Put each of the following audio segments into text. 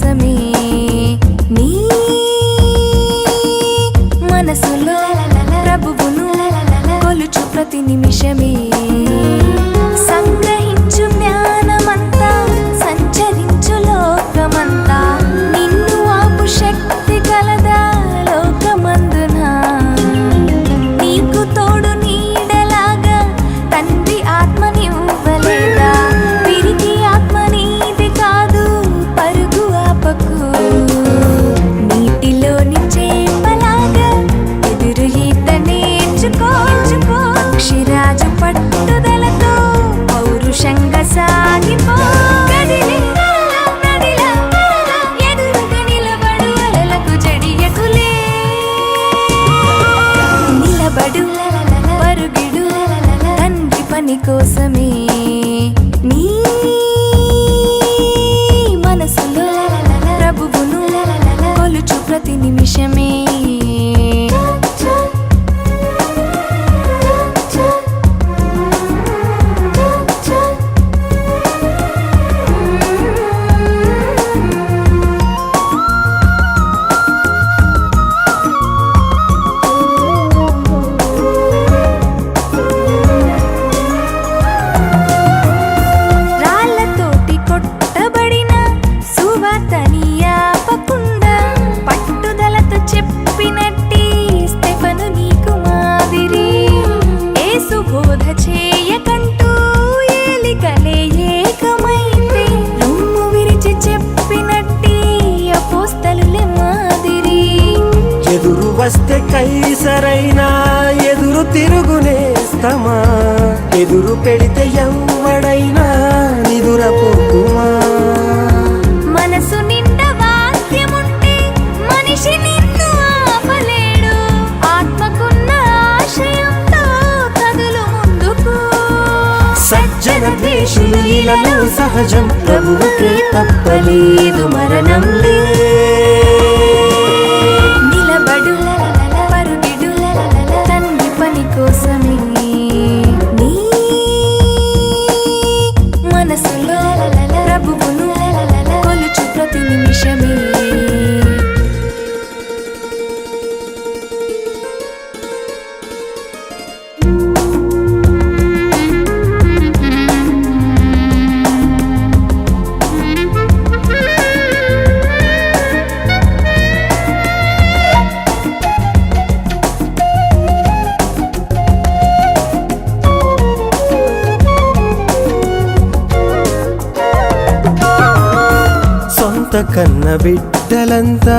కోసమే నీ మనసులో ప్రభువును కొలుచు ప్రతి నిమిషమే సంగ్రహించు జ్ఞానమంతా సంచరించు లోకమంతా నిన్ను ఆపు శక్తి కలదా లోకమందున నీకు తోడు నీడలాగా తండ్రి ఆత్మనివ్వలేదా తిరిగి ఆత్మ నీది కాదు పరుగు ఆపకు నీటిలోని చేపలాగా ఎదురు ఈత నేర్చుకో పక్షిరాజు పట్టుదలతో పౌరుషంగా సాగిపో ఎదురుగా నిలబడు అలలకు జడియకులే నిలబడు పరుగిడు తండ్రి పని కోసమే నీ మనసులో ప్రభువును కొలుచు ప్రతి నిమిషమే ఎదురు వస్తే కైసరైనా ఎదురు తిరుగునేస్తమా ఎదురు పెడితే ఎవడైనా నిదురపోకుమా మనసు నిండా వాక్యముంటే మనిషి నిన్ను ఆపలేడు ఆత్మకున్న ఆశయంతో కదులు ముందుకు సజ్జన ద్వేషులు ఇలలో సహజం ప్రభువుకే తప్పలేదు మరణం కోసమే నీ మనసులో ప్రభువును కొలుచు ప్రతి నిమిషమే కన్న బిడ్డలంతా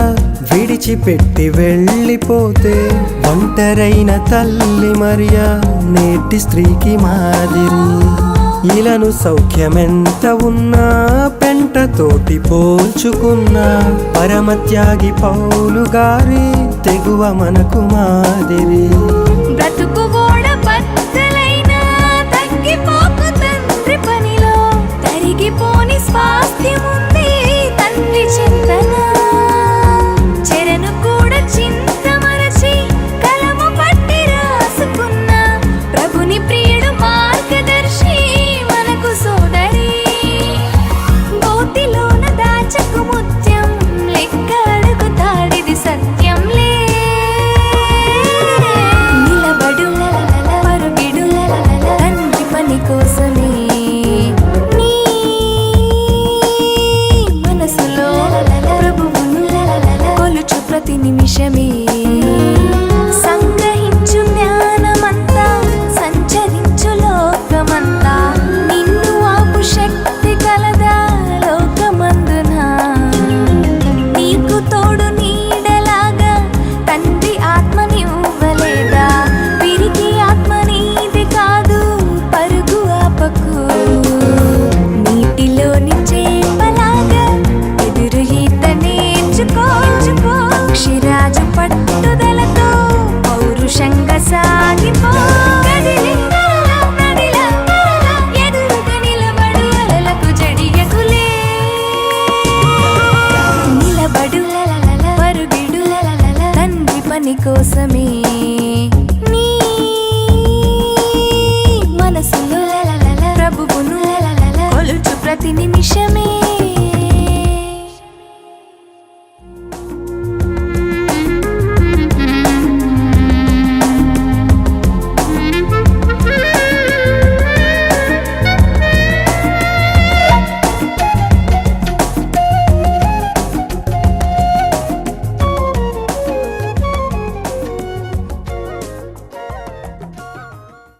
విడిచిపెట్టి వెళ్ళిపోతే ఒంటరైన తల్లి మరియా నేటి స్త్రీకి మాదిరి ఇలను సౌఖ్యమెంత ఉన్నా పెంటతోటి పోల్చుకున్నా పరమత్యాగి పౌలు గారి తెగువ మనకు మాదిరి బ్రతుకు గోడ బద్దలైనా తగ్గిపోకు తండ్రి పనిలో తరిగిపోని స్వాస్థ్యముంది తండ్రి చింతన చెరను కూడా చింత మరచి కలము పట్టి రాసుకున్న ప్రభుని ప్రియుడు మార్గదర్శి మనకు సోదరి గోతిలోన దాచకు ముత్యం లెక్క అడుగుతాడిది సత్యంలే నిలబడు పరుగిడు తండ్రి పని కోసమే ప్రతి నిమిషమే సంగ్రహించు జ్ఞానమంతా సంచరించు లోకమంతా నిన్ను ఆపు శక్తి కలదా లోకమందున నీకు తోడు నీడలాగా తండ్రి ఆత్మనివ్వలేదా తిరిగి ఆత్మ నీది కాదు పరుగు ఆపకు నీటిలోని చేపలాగా ఎదురు ఈత నేర్చుకో పక్షిరాజు పట్టుదలతో పౌరుషంగా సాగిపో ఎదురుగా నిలబడు అలలకు జడియకులే నిలబడు పరుగిడు తండ్రి పని కోసమే నీ మనసులో ప్రభువును కొలుచు ప్రతి నిమిషం